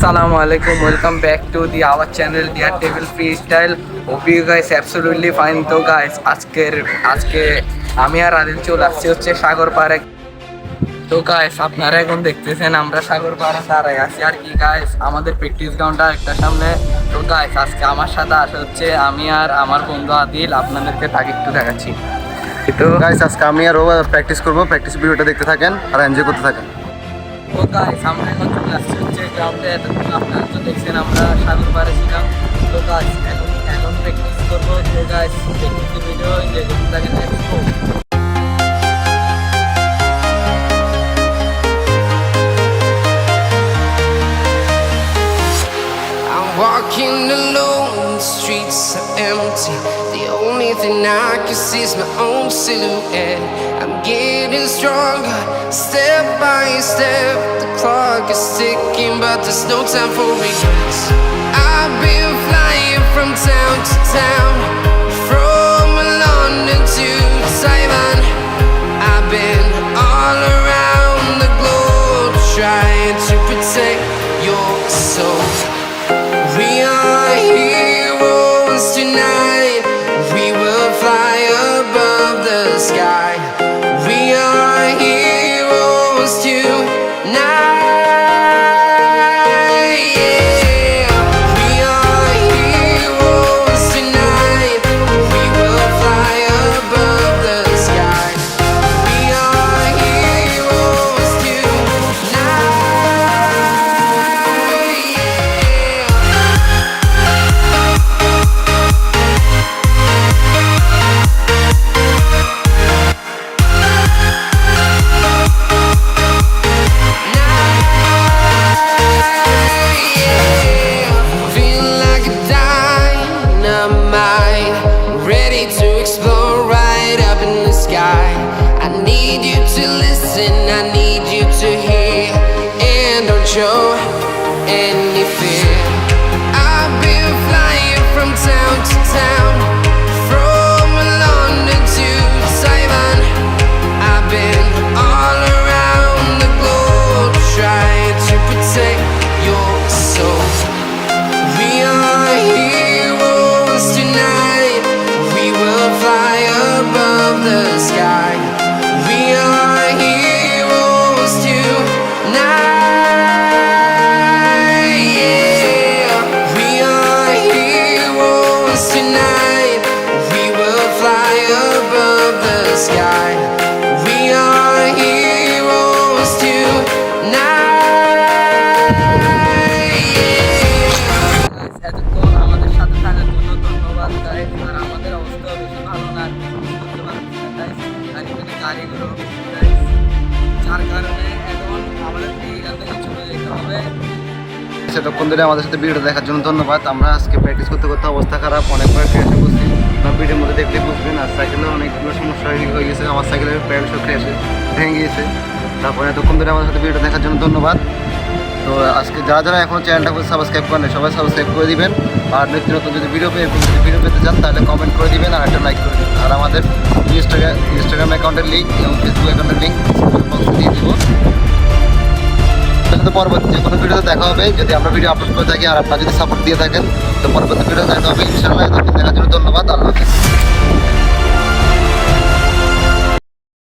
Assalamu alaikum. Welcome back to our channel Dear Table Freestyle. Hope you guys absolutely fine. তো guys আজকে আমি আর আদিল চলে আসছি হচ্ছে সাগর পাড়ে। তো গাইস আপনারা এখন দেখতেছেন আমরা সাগর পাড়ে দাঁড়াই আছি আর কি গাইস আমাদের প্র্যাকটিস গ্রাউন্ডটা একটা সামনে। তো গাইস আজকে আমার সাথে আসা হচ্ছে আমি আর আমার বন্ধু আদিল, আপনাদেরকে তাকে একটু দেখাচ্ছি। তো গাইস আজকে আমি আর ও প্র্যাকটিস করব, প্র্যাকটিস ভিডিওটা দেখতে থাকেন আর এনজয় করতে থাকেন। তো গাইস আমরা এখন চলে আসছি হচ্ছে গ্রাউন্ডে। আপনারা তো দেখছেন আমরা সাগর পাড়ে ছিলাম। তো গাইস এখন প্র্যাকটিস করবো। তো গাইস প্র্যাকটিস ভিডিও এনজয় করতে থাকেন। Walking alone, the streets are empty. The only thing I can see is my own silhouette. I'm getting stronger, step by step. The clock is ticking, but there's no time for regrets. I've been flying from town to town, from London to Taiwan. I've been all around the globe, trying to protect your soul. We are heroes tonight. We will fly above the sky. We are heroes tonight. Yeah. We are heroes tonight. We will fly above the sky. We are heroes tonight. Yeah. Feel like a dynamite, ready to explode right up in the sky. I need you to listen, I need you to hear, and don't show any fear. I've been flying from town to town, from London to Taiwan. I've been all around the globe, trying to protect your soul. We are heroes tonight. We will fly above the sky. We are heroes tonight. Yeah. We are heroes tonight. We will fly above the sky. We are heroes tonight. Yeah. এতক্ষণ আমাদের সাথে থাকার জন্য ধন্যবাদ guys. আর আমাদের অবস্থা বেশি ভালো না, বুঝতে পারছি না গাইস। আর এখানে গাড়িগুলো বেশি গাইস, যার কারণে এখন আমাদের এখান থেকে চলে যেতে হবে। সেতক্ষণ ধরে আমাদের সাথে ভিডিওটা দেখার জন্য ধন্যবাদ। আমরা আজকে প্র্যাকটিস করতে করতে অবস্থা খারাপ, অনেকবার ক্র্যাশে বসছি। আপনার ভিডিওর মধ্যে দেখলে বুঝবেন। আর সাইকেলে অনেকগুলো সমস্যা হয়ে গেছে, আমার সাইকেলের প্যাডেল সব ক্র্যাশে ভেঙে গিয়েছে। তারপরে এতক্ষণ ধরে আমাদের সাথে ভিডিওটা দেখার জন্য ধন্যবাদ। তো আজকে যারা এখনও চ্যানেলটাকে সাবস্ক্রাইব করেন সবাই সাবস্ক্রাইব করে দিবেন। আর নিত্য নতুন যদি ভিডিও পেতে চান তাহলে কমেন্ট করে দিবেন আর একটা লাইক করে দিবেন। আর আমাদের ইনস্টাগ্রাম অ্যাকাউন্টের লিঙ্ক এবং ফেসবুক অ্যাকাউন্টের লিঙ্ক বক্সে দিয়ে দিব। সাথে পরবর্তী যে কোনো ভিডিওতে দেখা হবে যদি আমরা ভিডিও আপলোড করে থাকি। আর আপনারা যদি সাপোর্ট দিয়ে থাকেন তো পরবর্তী ভিডিও দেখা হবে ইনশাআল্লাহ। দেখার জন্য ধন্যবাদ। আল্লাহ হাফেজ।